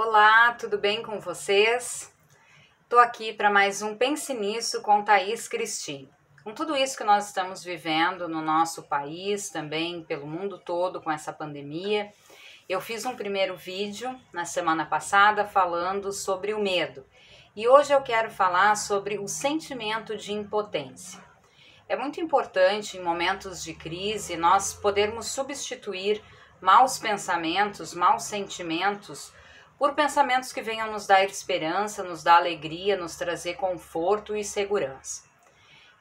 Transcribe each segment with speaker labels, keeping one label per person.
Speaker 1: Olá, tudo bem com vocês? Estou aqui para mais um Pense Nisso com Thaís Cristi. Com tudo isso que nós estamos vivendo no nosso país, também pelo mundo todo com essa pandemia, eu fiz um primeiro vídeo na semana passada falando sobre o medo. E hoje eu quero falar sobre o sentimento de impotência. É muito importante em momentos de crise nós podermos substituir maus pensamentos, maus sentimentos por pensamentos que venham nos dar esperança, nos dar alegria, nos trazer conforto e segurança.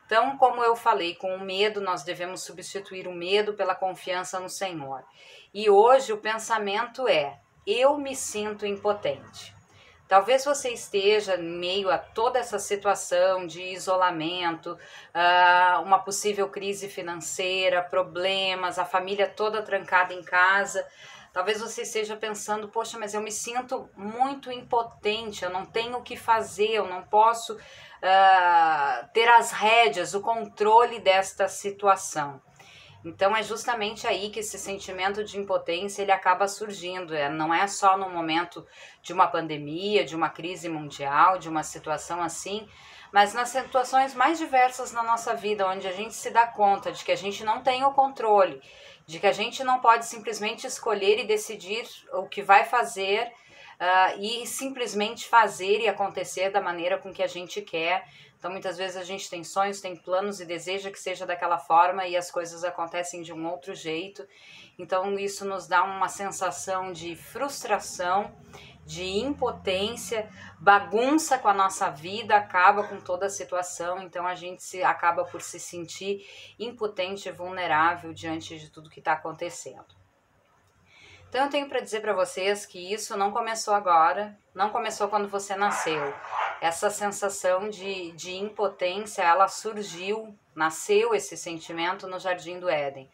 Speaker 1: Então, como eu falei, com o medo nós devemos substituir o medo pela confiança no Senhor. E hoje o pensamento é: eu me sinto impotente. Talvez você esteja em meio a toda essa situação de isolamento, uma possível crise financeira, problemas, a família toda trancada em casa. Talvez você esteja pensando, poxa, mas eu me sinto muito impotente, eu não tenho o que fazer, eu não posso ter as rédeas, o controle desta situação. Então é justamente aí que esse sentimento de impotência ele acaba surgindo. Não é só no momento de uma pandemia, de uma crise mundial, de uma situação assim, mas nas situações mais diversas na nossa vida, onde a gente se dá conta de que a gente não tem o controle, de que a gente não pode simplesmente escolher e decidir o que vai fazer e simplesmente fazer e acontecer da maneira com que a gente quer. Então, muitas vezes a gente tem sonhos, tem planos e deseja que seja daquela forma e as coisas acontecem de um outro jeito. Então, isso nos dá uma sensação de frustração, de impotência, bagunça com a nossa vida, acaba com toda a situação. Então, a gente acaba por se sentir impotente e vulnerável diante de tudo que está acontecendo. Então eu tenho para dizer para vocês que isso não começou agora, não começou quando você nasceu. Essa sensação de impotência, ela surgiu, nasceu esse sentimento no Jardim do Éden.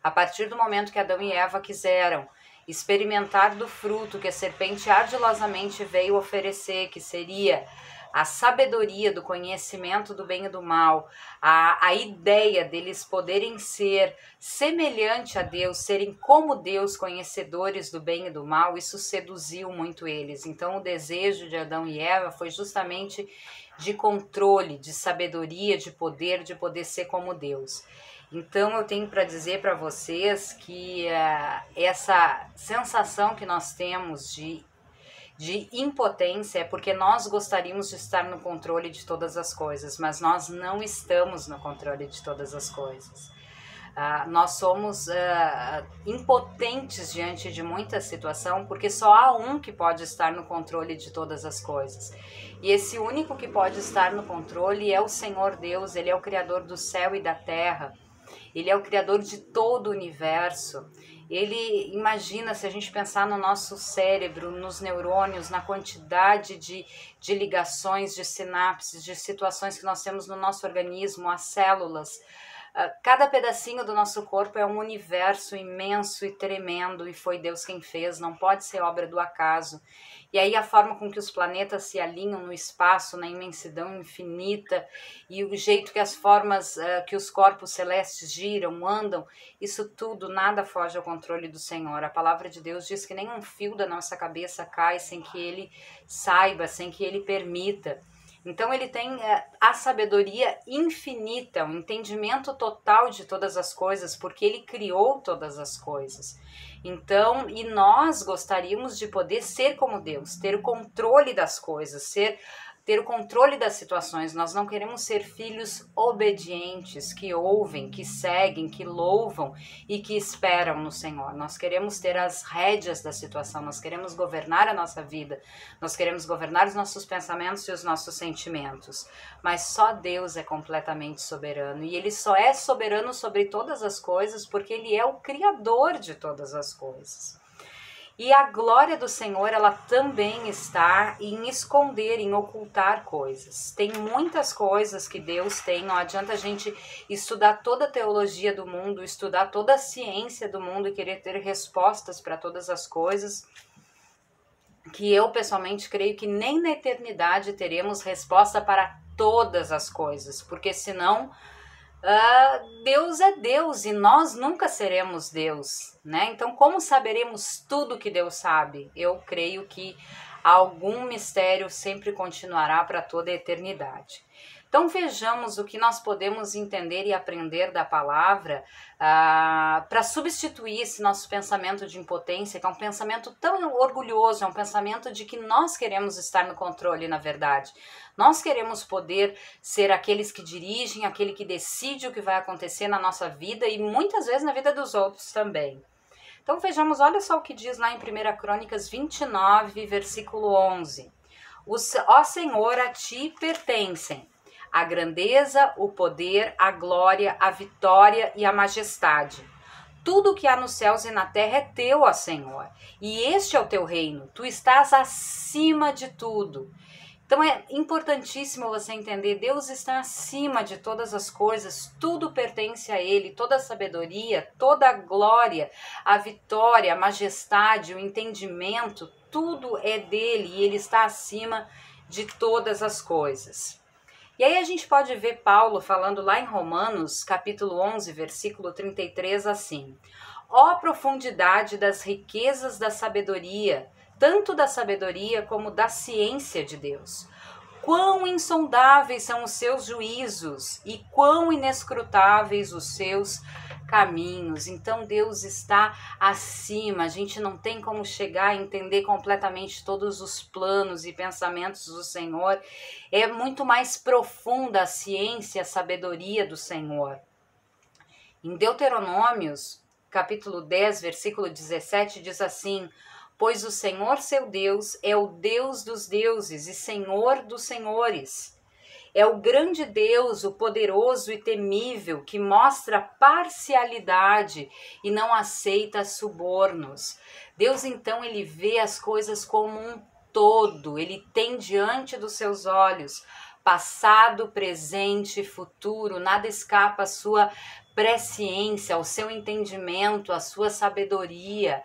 Speaker 1: A partir do momento que Adão e Eva quiseram experimentar do fruto que a serpente ardilosamente veio oferecer, que seria a sabedoria do conhecimento do bem e do mal, a ideia deles poderem ser semelhante a Deus, serem como Deus, conhecedores do bem e do mal, isso seduziu muito eles. Então o desejo de Adão e Eva foi justamente de controle, de sabedoria, de poder ser como Deus. Então eu tenho para dizer para vocês que essa sensação que nós temos de impotência é porque nós gostaríamos de estar no controle de todas as coisas, mas nós não estamos no controle de todas as coisas. Nós somos impotentes diante de muita situação, porque só há um que pode estar no controle de todas as coisas. E esse único que pode estar no controle é o Senhor Deus, Ele é o Criador do céu e da terra. Ele é o Criador de todo o universo. Ele, imagina, se a gente pensar no nosso cérebro, nos neurônios, na quantidade de ligações, de sinapses, de situações que nós temos no nosso organismo, as células. Cada pedacinho do nosso corpo é um universo imenso e tremendo, e foi Deus quem fez, não pode ser obra do acaso. E aí a forma com que os planetas se alinham no espaço, na imensidão infinita, e o jeito que as formas, que os corpos celestes giram, andam, isso tudo, nada foge ao controle do Senhor. A palavra de Deus diz que nem um fio da nossa cabeça cai sem que Ele saiba, sem que Ele permita. Então ele tem a sabedoria infinita, o entendimento total de todas as coisas, porque ele criou todas as coisas. Então, e nós gostaríamos de poder ser como Deus, ter o controle das coisas, ter o controle das situações. Nós não queremos ser filhos obedientes, que ouvem, que seguem, que louvam e que esperam no Senhor. Nós queremos ter as rédeas da situação, nós queremos governar a nossa vida, nós queremos governar os nossos pensamentos e os nossos sentimentos. Mas só Deus é completamente soberano, e Ele só é soberano sobre todas as coisas porque Ele é o Criador de todas as coisas. E a glória do Senhor, ela também está em esconder, em ocultar coisas. Tem muitas coisas que Deus tem, não adianta a gente estudar toda a teologia do mundo, estudar toda a ciência do mundo e querer ter respostas para todas as coisas, que eu pessoalmente creio que nem na eternidade teremos resposta para todas as coisas, porque senão Deus é Deus e nós nunca seremos Deus, né? Então, como saberemos tudo que Deus sabe? Eu creio que algum mistério sempre continuará para toda a eternidade. Então, vejamos o que nós podemos entender e aprender da palavra para substituir esse nosso pensamento de impotência, que é um pensamento tão orgulhoso, é um pensamento de que nós queremos estar no controle, na verdade. Nós queremos poder ser aqueles que dirigem, aquele que decide o que vai acontecer na nossa vida e muitas vezes na vida dos outros também. Então vejamos, olha só o que diz lá em 1 Crônicas 29, versículo 11. Ó Senhor, a ti pertencem a grandeza, o poder, a glória, a vitória e a majestade. Tudo que há nos céus e na terra é teu, ó Senhor, e este é o teu reino. Tu estás acima de tudo. Então é importantíssimo você entender, Deus está acima de todas as coisas, tudo pertence a Ele, toda a sabedoria, toda a glória, a vitória, a majestade, o entendimento, tudo é dele e Ele está acima de todas as coisas. E aí a gente pode ver Paulo falando lá em Romanos, capítulo 11, versículo 33, assim: ó profundidade das riquezas da sabedoria, tanto da sabedoria como da ciência de Deus. Quão insondáveis são os seus juízos e quão inescrutáveis os seus caminhos. Então Deus está acima, a gente não tem como chegar a entender completamente todos os planos e pensamentos do Senhor. É muito mais profunda a ciência, a sabedoria do Senhor. Em Deuteronômios, capítulo 10, versículo 17, diz assim: pois o Senhor seu Deus é o Deus dos deuses e Senhor dos senhores. É o grande Deus, o poderoso e temível, que mostra parcialidade e não aceita subornos. Deus, então, ele vê as coisas como um todo, ele tem diante dos seus olhos passado, presente e futuro, nada escapa à sua presciência, ao seu entendimento, à sua sabedoria.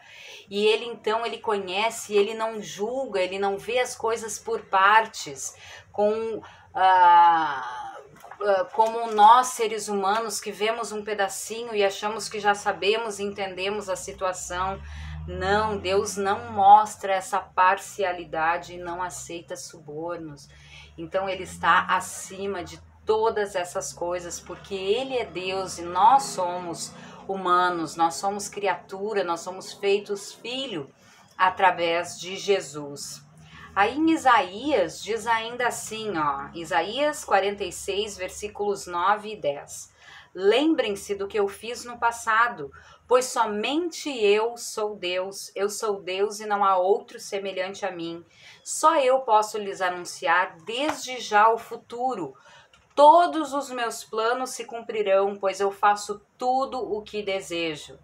Speaker 1: E ele então, ele conhece, ele não julga, ele não vê as coisas por partes, como nós seres humanos que vemos um pedacinho e achamos que já sabemos e entendemos a situação. Não, Deus não mostra essa parcialidade e não aceita subornos. Então ele está acima de todas essas coisas, porque ele é Deus e nós somos humanos, nós somos criatura, nós somos feitos filho através de Jesus. Aí em Isaías diz ainda assim, ó, Isaías 46, versículos 9 e 10. Lembrem-se do que eu fiz no passado, pois somente eu sou Deus e não há outro semelhante a mim. Só eu posso lhes anunciar desde já o futuro. Todos os meus planos se cumprirão, pois eu faço tudo o que desejo.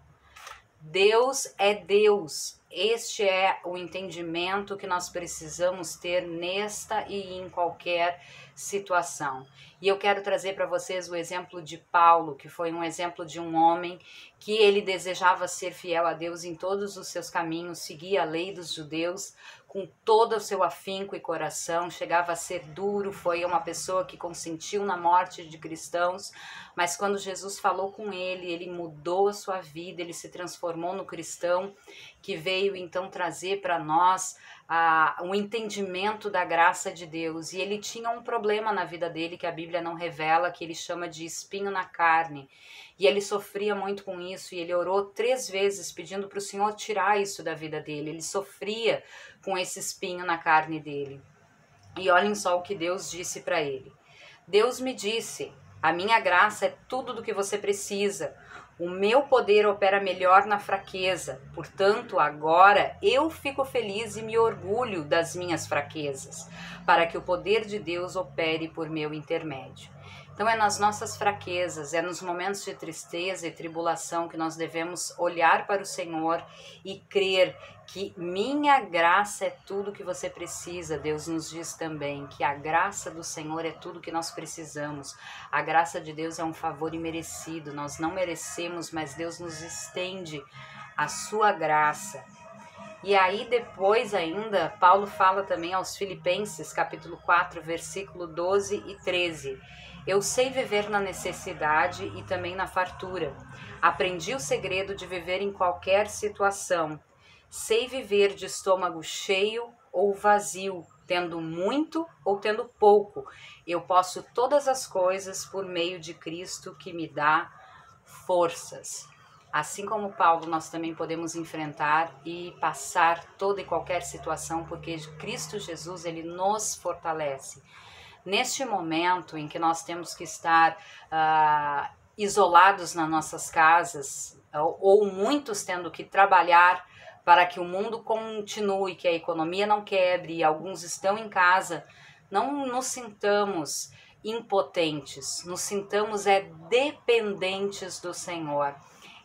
Speaker 1: Deus é Deus. Este é o entendimento que nós precisamos ter nesta e em qualquer situação. E eu quero trazer para vocês o exemplo de Paulo, que foi um exemplo de um homem que ele desejava ser fiel a Deus em todos os seus caminhos, seguia a lei dos judeus com todo o seu afinco e coração, chegava a ser duro, foi uma pessoa que consentiu na morte de cristãos, mas quando Jesus falou com ele mudou a sua vida, ele se transformou no cristão que veio então trazer para nós um entendimento da graça de Deus. E ele tinha um problema na vida dele que a Bíblia não revela, que ele chama de espinho na carne. E ele sofria muito com isso, e ele orou 3 vezes pedindo para o Senhor tirar isso da vida dele. Ele sofria com esse espinho na carne dele. E olhem só o que Deus disse para ele. Deus me disse: a minha graça é tudo do que você precisa. O meu poder opera melhor na fraqueza. Portanto, agora eu fico feliz e me orgulho das minhas fraquezas, para que o poder de Deus opere por meu intermédio. Então é nas nossas fraquezas, é nos momentos de tristeza e tribulação que nós devemos olhar para o Senhor e crer que minha graça é tudo que você precisa. Deus nos diz também que a graça do Senhor é tudo que nós precisamos. A graça de Deus é um favor imerecido, nós não merecemos, mas Deus nos estende a sua graça. E aí depois ainda, Paulo fala também aos Filipenses, capítulo 4, versículo 12 e 13. Eu sei viver na necessidade e também na fartura. Aprendi o segredo de viver em qualquer situação. Sei viver de estômago cheio ou vazio, tendo muito ou tendo pouco. Eu posso todas as coisas por meio de Cristo que me dá forças. Assim como Paulo, nós também podemos enfrentar e passar toda e qualquer situação, porque Cristo Jesus, ele nos fortalece. Neste momento em que nós temos que estar isolados nas nossas casas, ou muitos tendo que trabalhar para que o mundo continue, que a economia não quebre, e alguns estão em casa, não nos sintamos impotentes, nos sintamos dependentes do Senhor.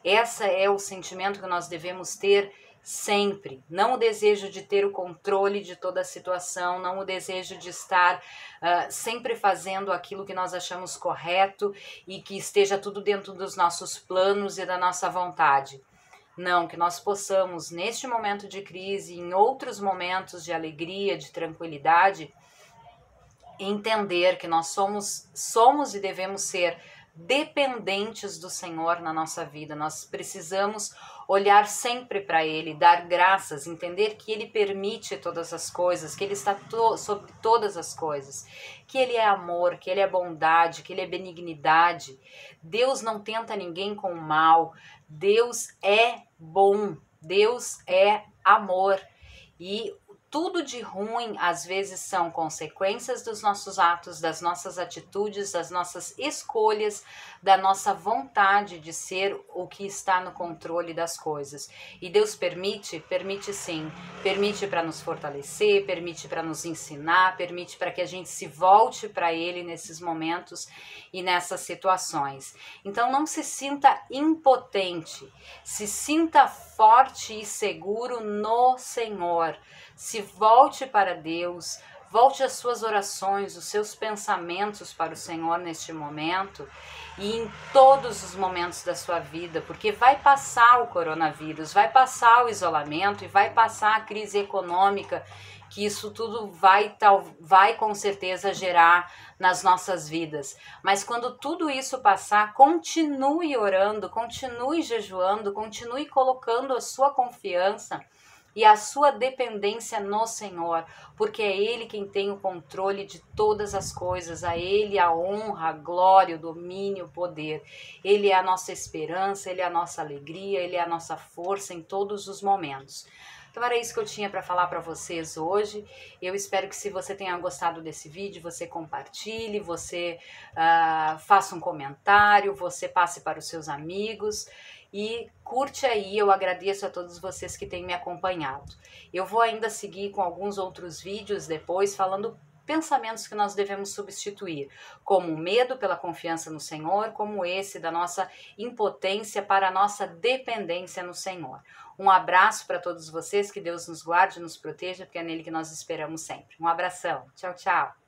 Speaker 1: Esse é o sentimento que nós devemos ter sempre. Não o desejo de ter o controle de toda a situação, não o desejo de estar sempre fazendo aquilo que nós achamos correto e que esteja tudo dentro dos nossos planos e da nossa vontade. Não, que nós possamos, neste momento de crise, em outros momentos de alegria, de tranquilidade, entender que nós somos e devemos ser dependentes do Senhor na nossa vida. Nós precisamos olhar sempre para Ele, dar graças, entender que Ele permite todas as coisas, que Ele está sobre todas as coisas, que Ele é amor, que Ele é bondade, que Ele é benignidade. Deus não tenta ninguém com o mal, Deus é bom, Deus é amor. E tudo de ruim, às vezes, são consequências dos nossos atos, das nossas atitudes, das nossas escolhas, da nossa vontade de ser o que está no controle das coisas. E Deus permite? Permite sim. Permite para nos fortalecer, permite para nos ensinar, permite para que a gente se volte para Ele nesses momentos e nessas situações. Então não se sinta impotente, se sinta forte e seguro no Senhor. Se volte para Deus, volte as suas orações, os seus pensamentos para o Senhor neste momento e em todos os momentos da sua vida, porque vai passar o coronavírus, vai passar o isolamento e vai passar a crise econômica, que isso tudo vai com certeza gerar nas nossas vidas. Mas quando tudo isso passar, continue orando, continue jejuando, continue colocando a sua confiança e a sua dependência no Senhor, porque é Ele quem tem o controle de todas as coisas, a Ele a honra, a glória, o domínio, o poder. Ele é a nossa esperança, Ele é a nossa alegria, Ele é a nossa força em todos os momentos. Então era isso que eu tinha para falar para vocês hoje. Eu espero que se você tenha gostado desse vídeo, você compartilhe, você faça um comentário, você passe para os seus amigos e curte aí. Eu agradeço a todos vocês que têm me acompanhado. Eu vou ainda seguir com alguns outros vídeos depois falando pensamentos que nós devemos substituir, como o medo pela confiança no Senhor, como esse da nossa impotência para a nossa dependência no Senhor. Um abraço para todos vocês, que Deus nos guarde e nos proteja, porque é nele que nós esperamos sempre. Um abração. Tchau, tchau.